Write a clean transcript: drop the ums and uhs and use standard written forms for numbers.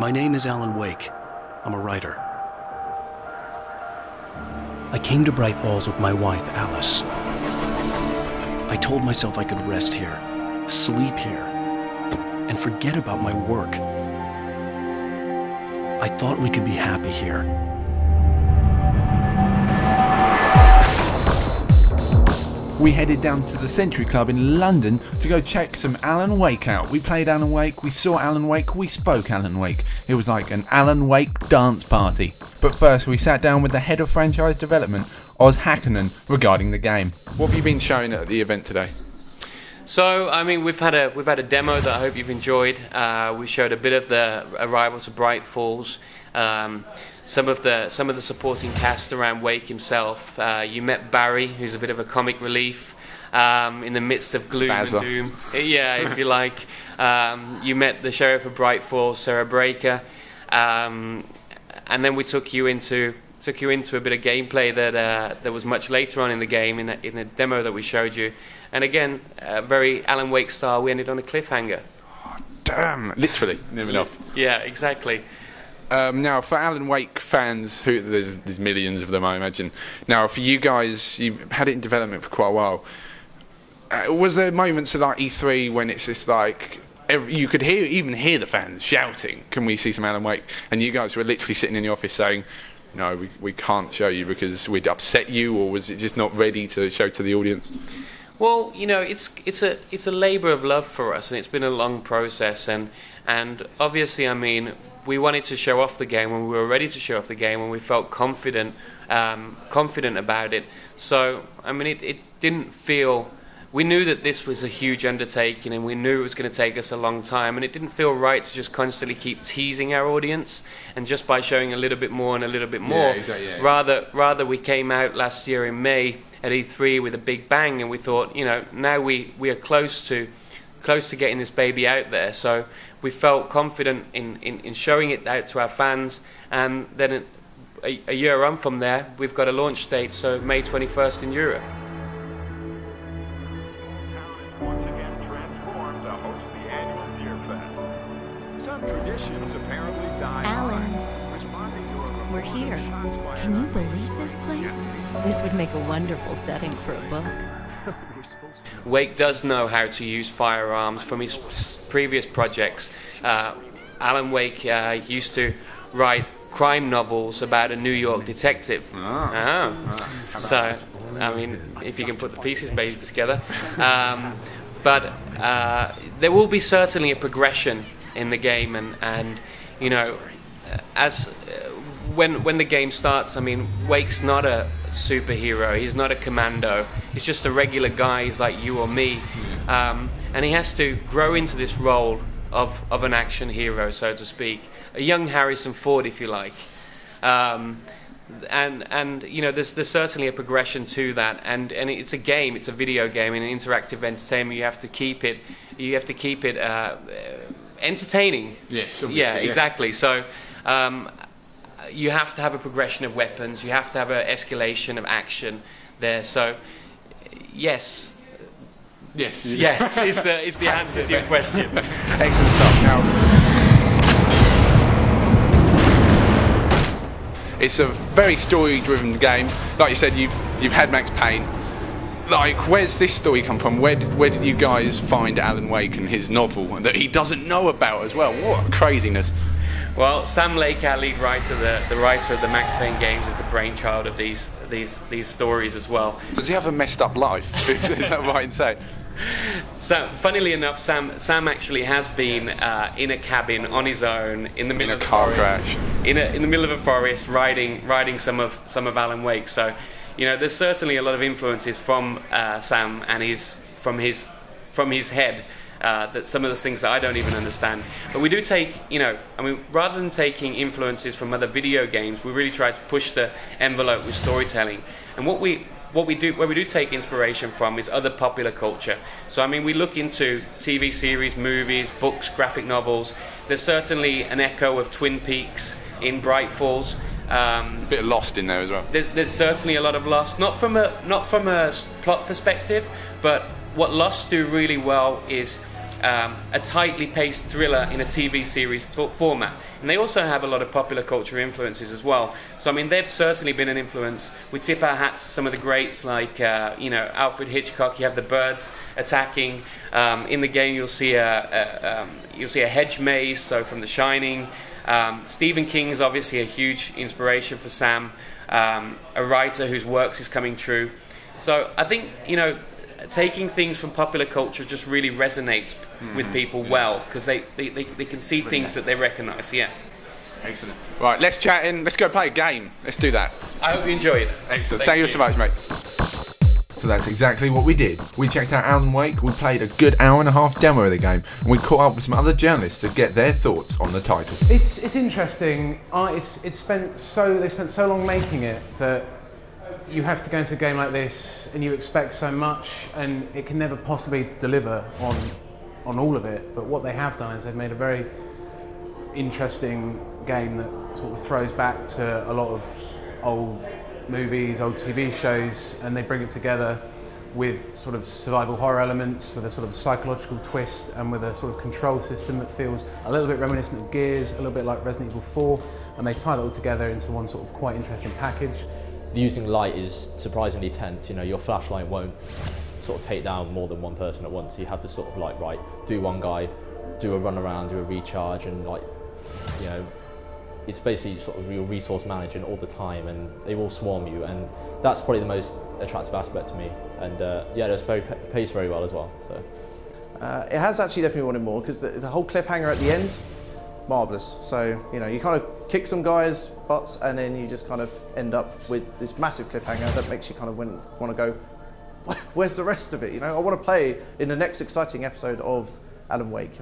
My name is Alan Wake. I'm a writer. I came to Bright Falls with my wife, Alice. I told myself I could rest here, sleep here, and forget about my work. I thought we could be happy here. We headed down to the Century Club in London to go check some Alan Wake out. We played Alan Wake, we saw Alan Wake, we spoke Alan Wake. It was like an Alan Wake dance party. But first we sat down with the head of franchise development, Oz Hakkinen, regarding the game. What have you been showing at the event today? So, I mean, we've had a demo that I hope you've enjoyed. We showed a bit of the arrival to Bright Falls, some of the supporting cast around Wake himself. You met Barry, who's a bit of a comic relief in the midst of gloom and doom. Yeah, if you like. You met the sheriff of Bright Falls, Sarah Breaker, and then we took you into a bit of gameplay that was much later on in the game, in the demo that we showed you. And again, very Alan Wake style, we ended on a cliffhanger. Oh, damn, literally, near enough. Yeah, exactly. Now, for Alan Wake fans, there's millions of them, I imagine. Now, for you guys, you've had it in development for quite a while. Was there moments at like E3 when it's just like you could even hear the fans shouting, "Can we see some Alan Wake?" And you guys were literally sitting in the office saying, "No, we can't show you because we'd upset you," or was it just not ready to show to the audience? Well, you know, it's a labour of love for us, and it's been a long process, and obviously, I mean, we wanted to show off the game when we were ready to show off the game, when we felt confident about it. So, I mean, it didn't feel. We knew that this was a huge undertaking, and we knew it was going to take us a long time, and it didn't feel right to just constantly keep teasing our audience, and just by showing a little bit more and a little bit more. Yeah, exactly, yeah. Rather, we came out last year in May at E3 with a big bang, and we thought, you know, now we are close to getting this baby out there. So we felt confident in showing it out to our fans, and then a year on from there, we've got a launch date, so May 21st in Europe. Once again transformed to host the annual Beer Fest. Some traditions apparently die Alan, we're here. Can you believe this place? This would make a wonderful setting for a book. Wake does know how to use firearms from his previous projects. Alan Wake used to write crime novels about a New York detective. So, I mean, if you can put the pieces maybe together. But there will be certainly a progression in the game, and you know, as when the game starts, I mean, Wake's not a superhero, he's not a commando, he's just a regular guy, he's like you or me, and he has to grow into this role of an action hero, so to speak, a young Harrison Ford, if you like. And you know, there's certainly a progression to that, and it's a game, it's a video game, and an interactive entertainment. You have to keep it entertaining. Yes. Yeah, exactly. So you have to have a progression of weapons. You have to have an escalation of action there. So yes. Yes is the answer to your question. Excellent stuff. Now, it's a very story-driven game. Like you said, you've had Max Payne. Like, where's this story come from? Where did you guys find Alan Wake and his novel that he doesn't know about as well? What craziness! Well, Sam Lake, our lead writer, the writer of the Max Payne games, is the brainchild of these stories as well. Does he have a messed up life? Is that right in saying? So, funnily enough, Sam actually has been in a cabin on his own in the middle of a car forest, crash, in the middle of a forest, riding some of Alan Wake. So, you know, there's certainly a lot of influences from Sam and from his head. That some of those things that I don't even understand. But we do take, you know, I mean, rather than taking influences from other video games, we really try to push the envelope with storytelling. And where we do take inspiration from is other popular culture. So I mean, we look into TV series, movies, books, graphic novels. There's certainly an echo of Twin Peaks in Bright Falls. A bit of Lost in there as well. There's certainly a lot of Lost, not from a plot perspective, but what Lost do really well is a tightly paced thriller in a TV series format. And they also have a lot of popular culture influences as well. So I mean, they've certainly been an influence. We tip our hats to some of the greats like Alfred Hitchcock. You have the birds attacking. In the game, you'll see a hedge maze. So from The Shining. Stephen King is obviously a huge inspiration for Sam, a writer whose works is coming true. So I think, taking things from popular culture just really resonates with people well, because they can see things that they recognise. Yeah. Excellent. Right, let's chat in. Let's go play a game. Let's do that. I hope you enjoy it. Excellent. Thank you so much, mate. So that's exactly what we did. We checked out Alan Wake, we played a good hour-and-a-half demo of the game, and we caught up with some other journalists to get their thoughts on the title. It's interesting. They've spent so long making it that you have to go into a game like this and you expect so much, and it can never possibly deliver on all of it. But what they have done is they've made a very interesting game that sort of throws back to a lot of old movies, old TV shows, and they bring it together with sort of survival horror elements, with a sort of psychological twist, and with a sort of control system that feels a little bit reminiscent of Gears, a little bit like Resident Evil 4, and they tie that all together into one sort of quite interesting package. Using light is surprisingly tense. Your flashlight won't sort of take down more than one person at once. So you have to sort of right, do one guy, do a run around, do a recharge, and it's basically sort of your resource managing all the time, and they all swarm you, and that's probably the most attractive aspect to me. And it's paced very well as well. So it has actually definitely wanted more, because the whole cliffhanger at the end, marvellous. So you kind of kick some guys' butts, and then you just kind of end up with this massive cliffhanger that makes you kind of want to go, where's the rest of it? I want to play in the next exciting episode of Alan Wake.